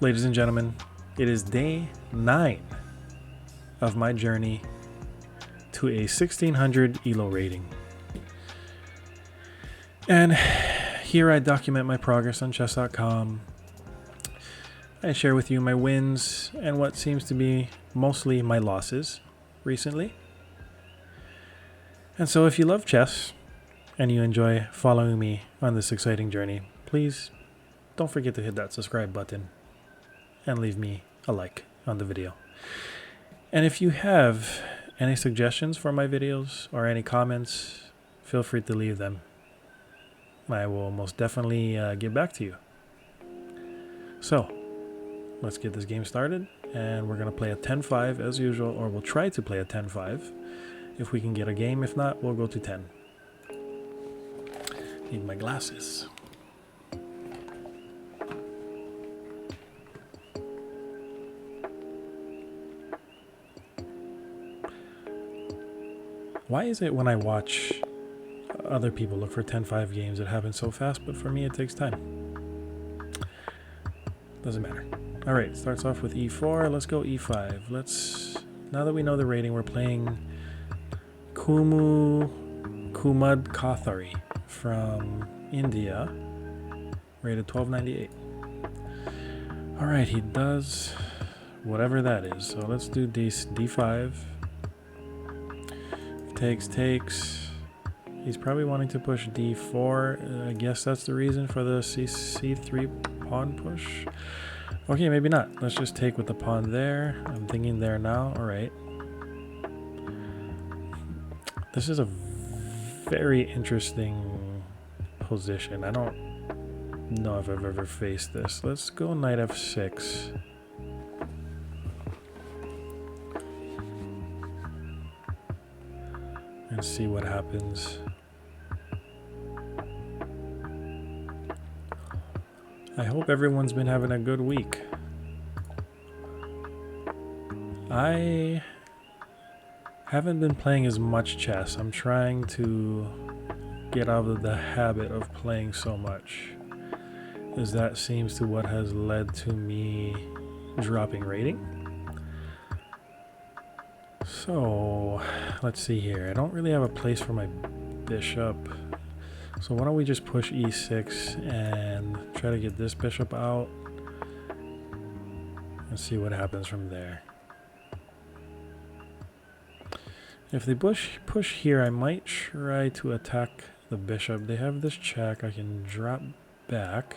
Ladies and gentlemen, it is day 9 of my journey to a 1600 ELO rating. And here I document my progress on chess.com. I share with you my wins and what seems to be mostly my losses recently. And so if you love chess and you enjoy following me on this exciting journey, please don't forget to hit that subscribe button and leave me a like on the video. And if you have any suggestions for my videos or any comments, feel free to leave them. I will most definitely get back to you. So, let's get this game started, and we're going to play a 10-5 as usual, or we'll try to play a 10-5 if we can get a game. If not, we'll go to 10. Need my glasses. Why is it when I watch other people look for 10-5 games, it happens so fast, but for me it takes time? Doesn't matter. Alright, starts off with e4. Let's go e5. Now that we know the rating, we're playing Kumud Kothari from India, rated 1298. Alright, he does whatever that is. So let's do d5. Takes. He's probably wanting to push d4. I guess that's the reason for the c3 pawn push. Okay, maybe not. Let's just take with the pawn there. I'm thinking there now. Alright. This is a very interesting position. I don't know if I've ever faced this. Let's go knight f6. And see what happens. I hope everyone's been having a good week. I haven't been playing as much chess. I'm trying to get out of the habit of playing so much, as that seems to what has led to me dropping rating. So let's see here. I don't really have a place for my bishop. So why don't we just push e6 and try to get this bishop out and see what happens from there. If they push here, I might try to attack the bishop. They have this check. I can drop back,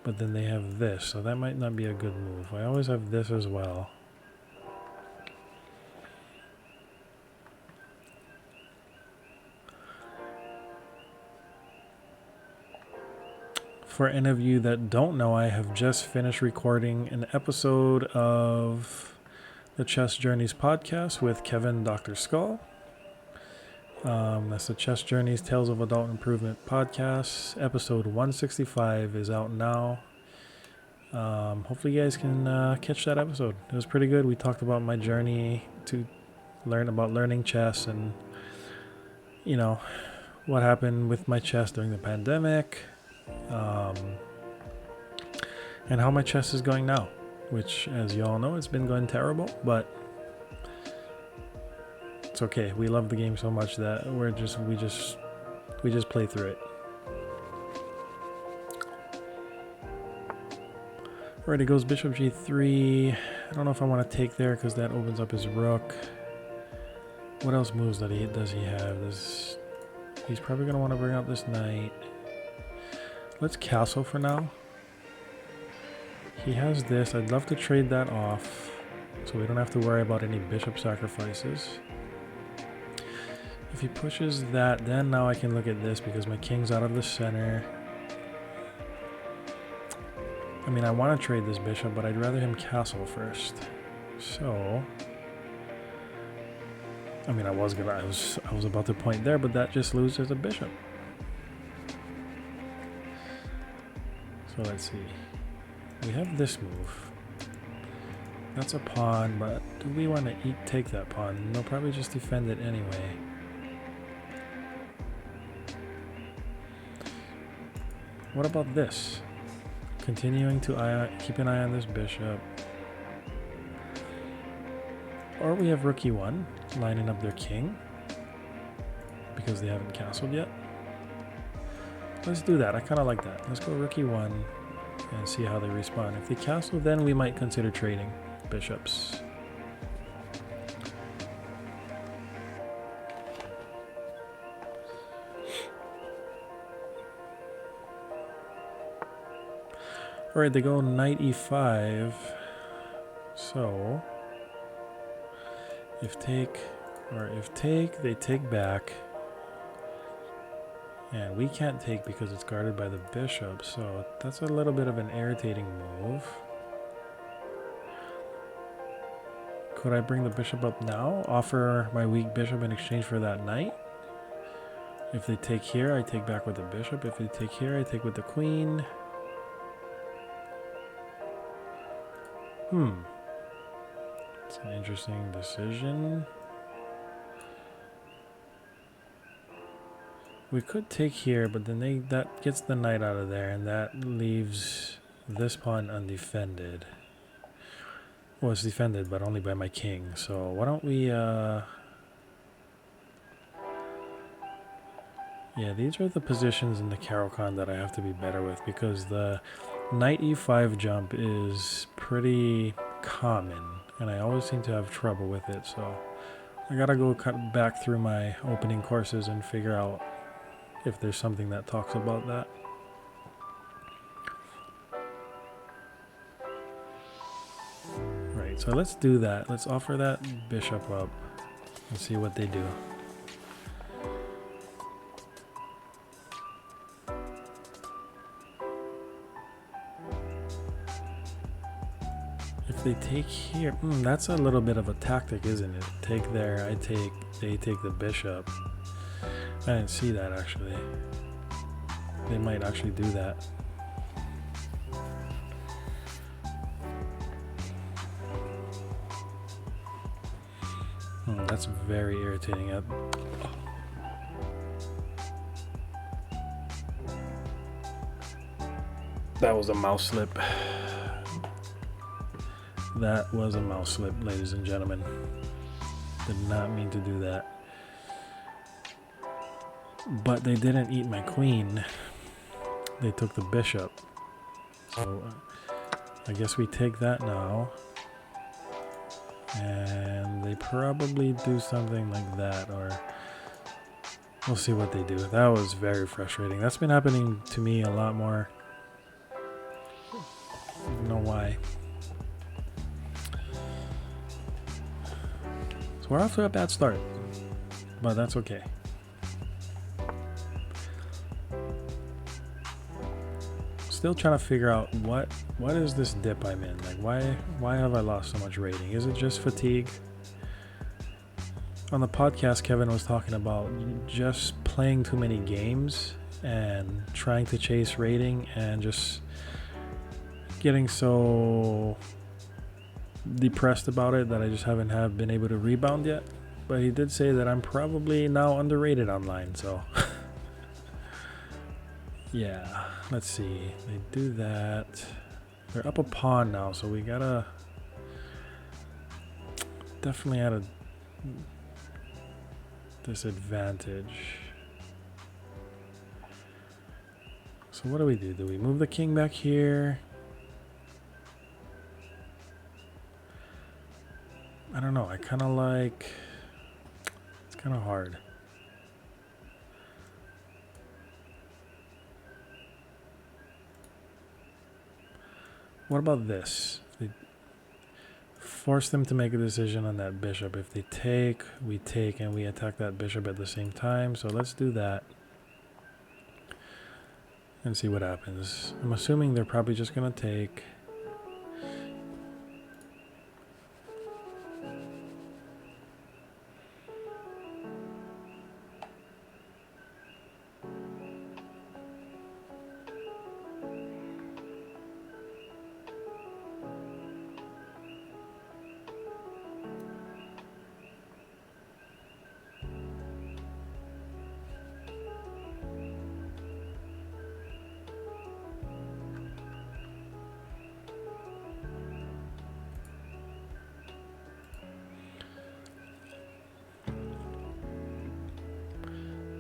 but then they have this, so that might not be a good move. I always have this as well. For any of you that don't know, I have just finished recording an episode of the Chess Journeys podcast with Kevin Dr. Skull. That's the Chess Journeys Tales of Adult Improvement podcast. Episode 165 is out now. Hopefully you guys can catch that episode. It was pretty good. We talked about my journey to learning chess, and you know what happened with my chess during the pandemic. And how my chess is going now, which, as you all know, it's been going terrible, but it's okay. We love the game so much that we just play through it. Alright, it goes bishop g3. I don't know if I want to take there because that opens up his rook. What else moves does he have? He's probably going to want to bring out this knight. Let's castle for now. He has this. I'd love to trade that off so we don't have to worry about any bishop sacrifices. If he pushes that, then now I can look at this because my king's out of the center. I mean, I want to trade this bishop, but I'd rather him castle first. So, I mean, I was about to point there, but that just loses a bishop. So let's see. We have this move. That's a pawn, but do we want to take that pawn? No, probably just defend it anyway. What about this? Continuing to keep an eye on this bishop. Or we have Rookie 1 lining up their king because they haven't castled yet. Let's do that. I kind of like that. Let's go Rookie 1 and see how they respond. If they castle, then we might consider trading bishops. Alright, they go knight e5. So if take, they take back. And we can't take because it's guarded by the bishop, so that's a little bit of an irritating move. Could I bring the bishop up now? Offer my weak bishop in exchange for that knight? If they take here, I take back with the bishop. If they take here, I take with the queen. It's an interesting decision. We could take here, but then that gets the knight out of there, and that leaves this pawn undefended. Well, it's defended, but only by my king. So why don't we... Yeah, these are the positions in the Caro-Kann that I have to be better with, because the knight e5 jump is pretty common, and I always seem to have trouble with it. So I gotta go cut back through my opening courses and figure out if there's something that talks about that. Right, so let's do that. Let's offer that bishop up and see what they do. If they take here, that's a little bit of a tactic, isn't it? Take there, they take the bishop. I didn't see that, actually. They might actually do that. That's very irritating. That was a mouse slip. That was a mouse slip, ladies and gentlemen. Did not mean to do that. But they didn't eat my queen. They took the bishop. So I guess we take that now. And they probably do something like that, or we'll see what they do. That was very frustrating. That's been happening to me a lot more. I don't know why. So we're off to a bad start, but that's okay. Still trying to figure out what is this dip I'm in? Like, why have I lost so much rating? Is it just fatigue? On the podcast, Kevin was talking about just playing too many games and trying to chase rating and just getting so depressed about it that I just haven't been able to rebound yet. But he did say that I'm probably now underrated online, so yeah, let's see. They do that. They're up a pawn now, so we gotta definitely at a disadvantage. So what do we do? Do we move the king back here? I don't know. I kind of like... It's kind of hard. What about this? They force them to make a decision on that bishop. If they take, we take, and we attack that bishop at the same time. So let's do that and see what happens. I'm assuming they're probably just going to take.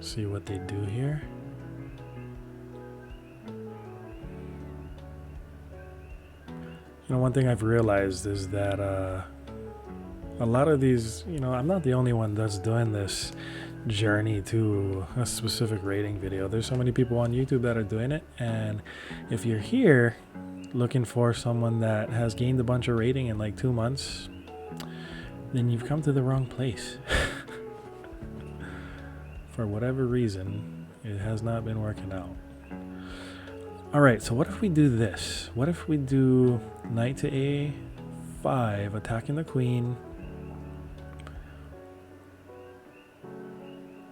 see what they do here. You know, one thing I've realized is that a lot of these, you know, I'm not the only one that's doing this journey to a specific rating video. There's so many people on YouTube that are doing it, and if you're here looking for someone that has gained a bunch of rating in like 2 months, then you've come to the wrong place. For whatever reason, it has not been working out. Alright, so what if we do this? What if we do knight to a5, attacking the queen,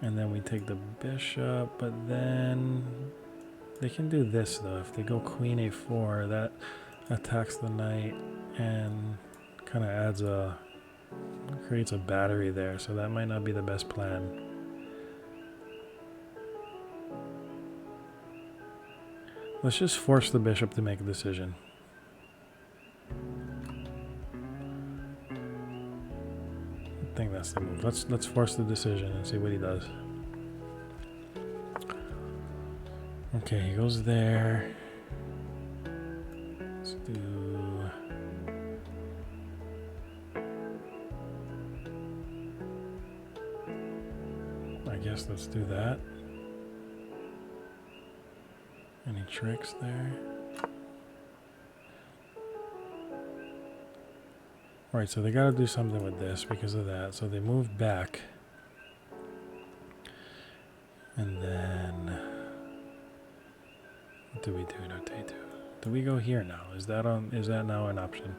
and then we take the bishop, but then they can do this though. If they go queen a4, that attacks the knight and kind of creates a battery there, so that might not be the best plan. Let's just force the bishop to make a decision. I think that's the move. Let's force the decision and see what he does. Okay, he goes there. Let's do... I guess let's do that. Any tricks there? Alright, so they gotta do something with this because of that. So they move back. And then... what do we do? Do we go here now? Is that now an option?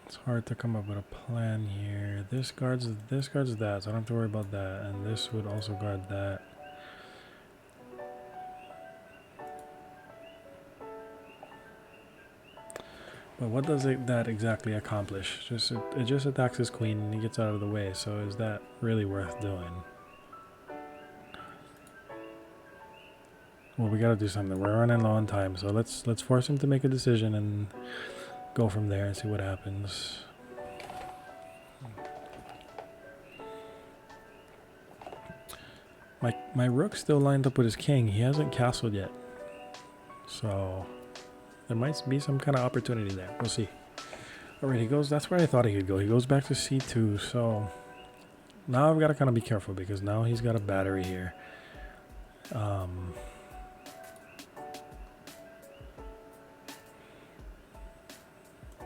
It's hard to come up with a plan here. This guards that, so I don't have to worry about that. And this would also guard that. But what does that exactly accomplish? It just attacks his queen and he gets out of the way. So is that really worth doing? Well, we gotta do something. We're running low on time, so let's force him to make a decision and go from there and see what happens. My rook's still lined up with his king. He hasn't castled yet. So there might be some kind of opportunity there. We'll see. Alright, he goes, that's where I thought he could go. He goes back to c2, so now I've got to kind of be careful because now he's got a battery here.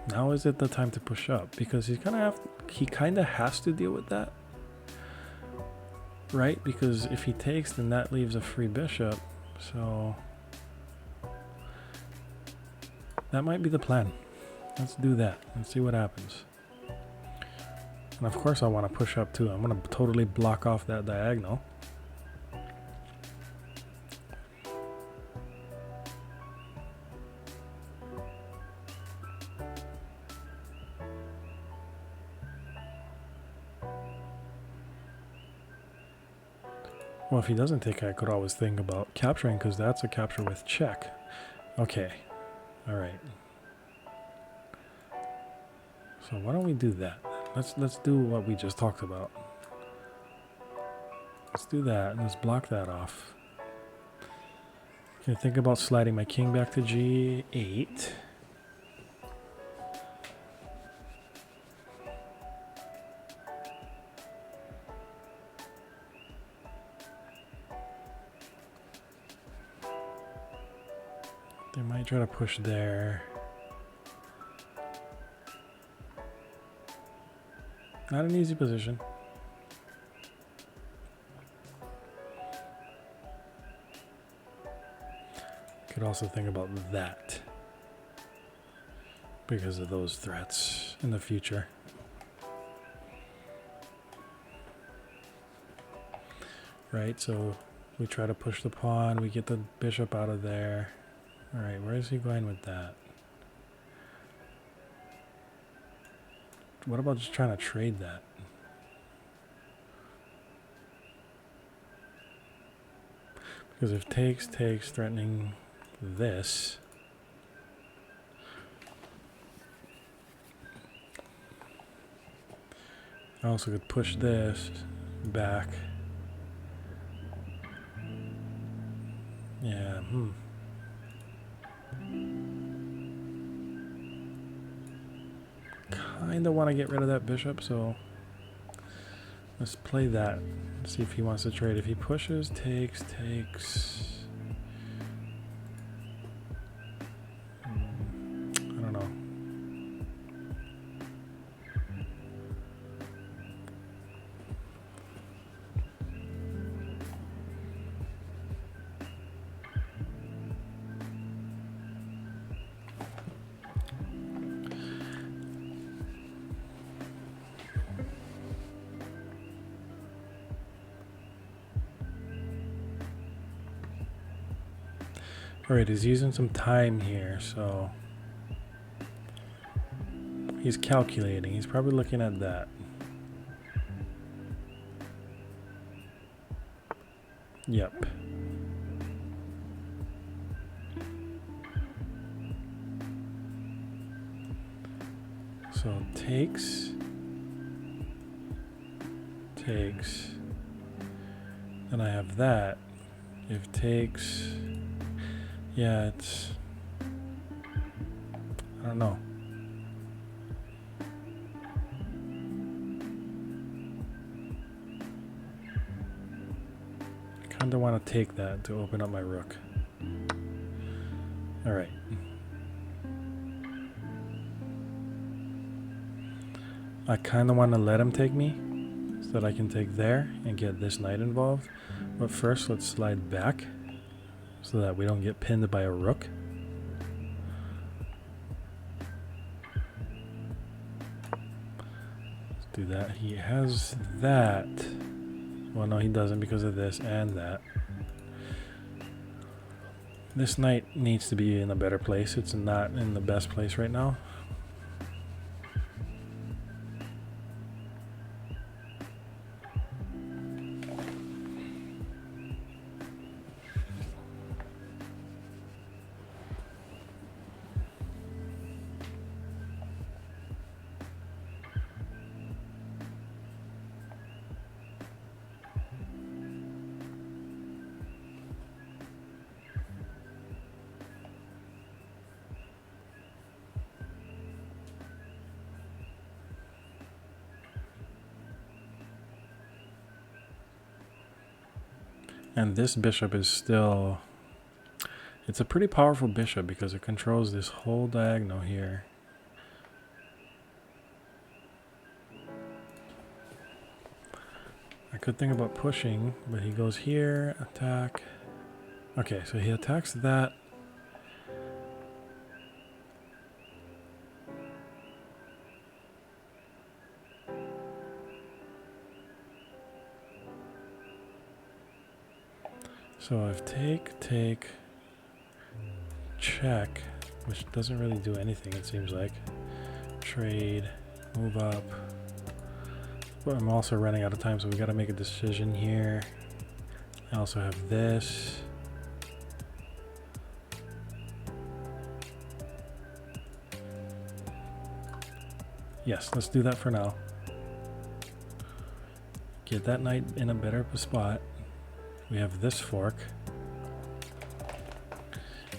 Now is it the time to push up? Because he kind of has to deal with that. Right? Because if he takes, then that leaves a free bishop. So that might be the plan. Let's do that. Let's see what happens. And of course I want to push up too. I'm going to totally block off that diagonal. Well, if he doesn't take, I could always think about capturing, because that's a capture with check. Okay. All right. So why don't we do that? Let's do what we just talked about. Let's do that and let's block that off. Okay, think about sliding my king back to g8. They might try to push there. Not an easy position. Could also think about that because of those threats in the future. Right, so we try to push the pawn, we get the bishop out of there. Alright, where is he going with that? What about just trying to trade that? Because if takes, threatening this. I also could push this back. Yeah, Kinda want to get rid of that bishop, so let's play that. See if he wants to trade. If he pushes, takes. I don't know. Alright, he's using some time here, so he's calculating. He's probably looking at that. Yep. So takes. And I have that. If takes, yeah, it's, I don't know. I kind of want to take that to open up my rook. All right. I kind of want to let him take me so that I can take there and get this knight involved. But first, let's slide back so that we don't get pinned by a rook. Let's do that. He has that. Well, no, he doesn't because of this and that. This knight needs to be in a better place. It's not in the best place right now. And this bishop is still, it's a pretty powerful bishop because it controls this whole diagonal here. I could think about pushing, but he goes here, attack. Okay, so he attacks that. So if take, check, which doesn't really do anything, it seems like. Trade, move up. But I'm also running out of time, so we got to make a decision here. I also have this. Yes, let's do that for now. Get that knight in a better spot. We have this fork.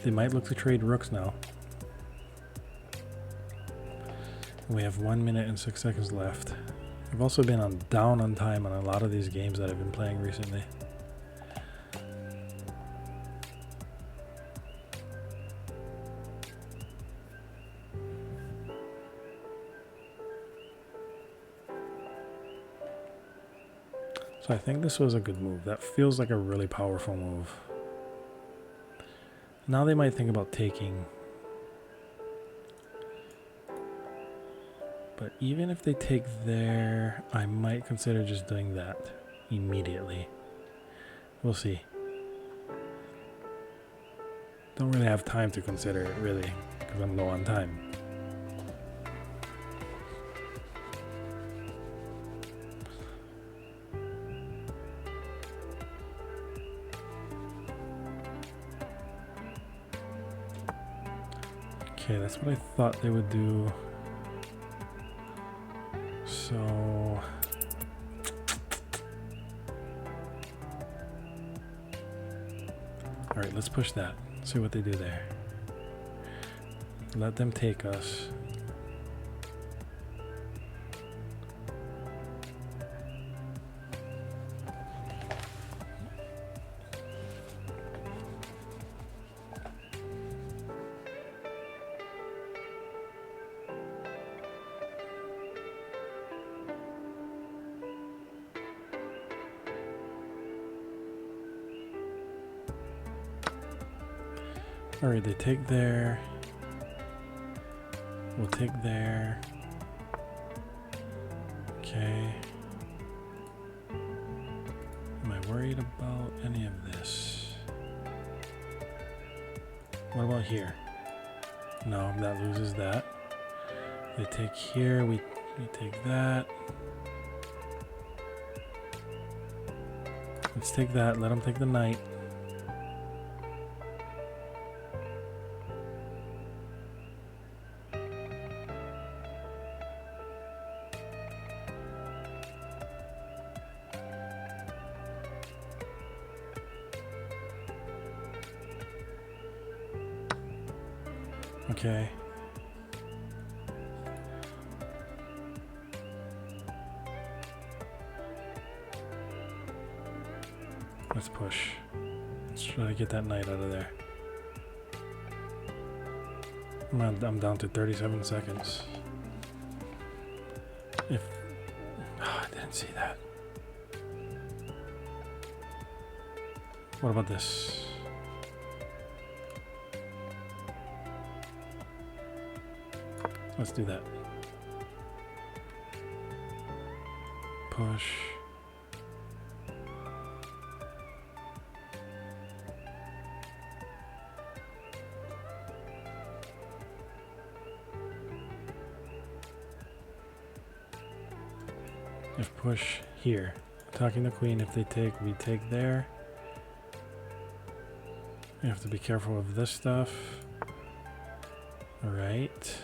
They might look to trade rooks now. We have 1 minute and 6 seconds left. I've also been down on time on a lot of these games that I've been playing recently. So I think this was a good move. That feels like a really powerful move. Now they might think about taking. But even if they take there, I might consider just doing that immediately. We'll see. Don't really have time to consider it, really, because I'm low on time. Okay, that's what I thought they would do. So all right, let's push that. See what they do there. Let them take us. All right, they take there. We'll take there. Okay. Am I worried about any of this? What about here? No, that loses that. They take here, we take that. Let's take that, let them take the knight. Okay. Let's push. Let's try to get that knight out of there. I'm down to 37 seconds. If... Oh, I didn't see that. What about this? Let's do that. Push. If push here. Attacking the queen. If they take, we take there. You have to be careful of this stuff. Alright.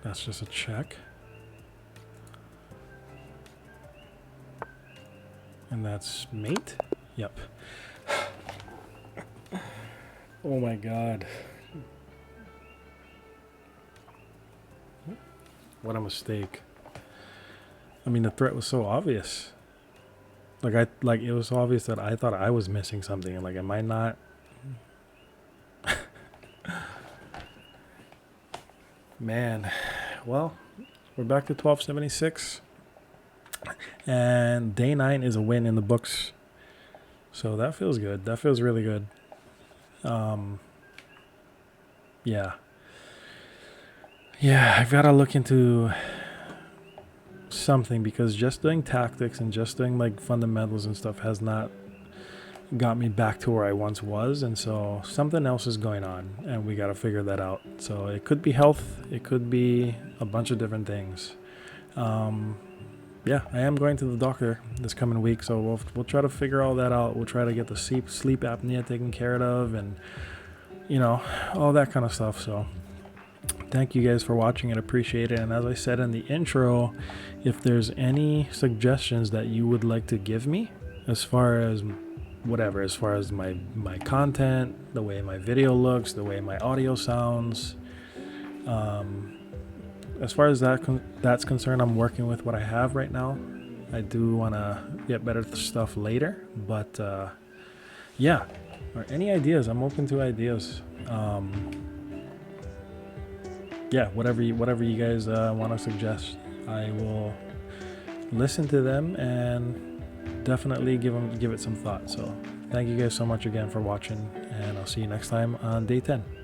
That's just a check. And that's mate? Yep. Oh my god. What a mistake. I mean, the threat was so obvious. Like it was so obvious that I thought I was missing something. Like, am I not? Man, well, we're back to 1276, and day 9 is a win in the books, so that feels good. That feels really good. Yeah, I've got to look into something, because just doing tactics and just doing like fundamentals and stuff has not got me back to where I once was, and so something else is going on, and we got to figure that out. So it could be health, it could be a bunch of different things. Yeah, I am going to the doctor this coming week, so we'll try to figure all that out. We'll try to get the sleep apnea taken care of, and you know, all that kind of stuff. So thank you guys for watching and appreciate it. And as I said in the intro, if there's any suggestions that you would like to give me as far as whatever, as far as my content, the way my video looks, the way my audio sounds, as far as that's concerned, I'm working with what I have right now. I do want to get better stuff later, but yeah, or any ideas, I'm open to ideas. Yeah, whatever you guys want to suggest, I will listen to them and definitely give it some thought. So thank you guys so much again for watching, and I'll see you next time on day 10.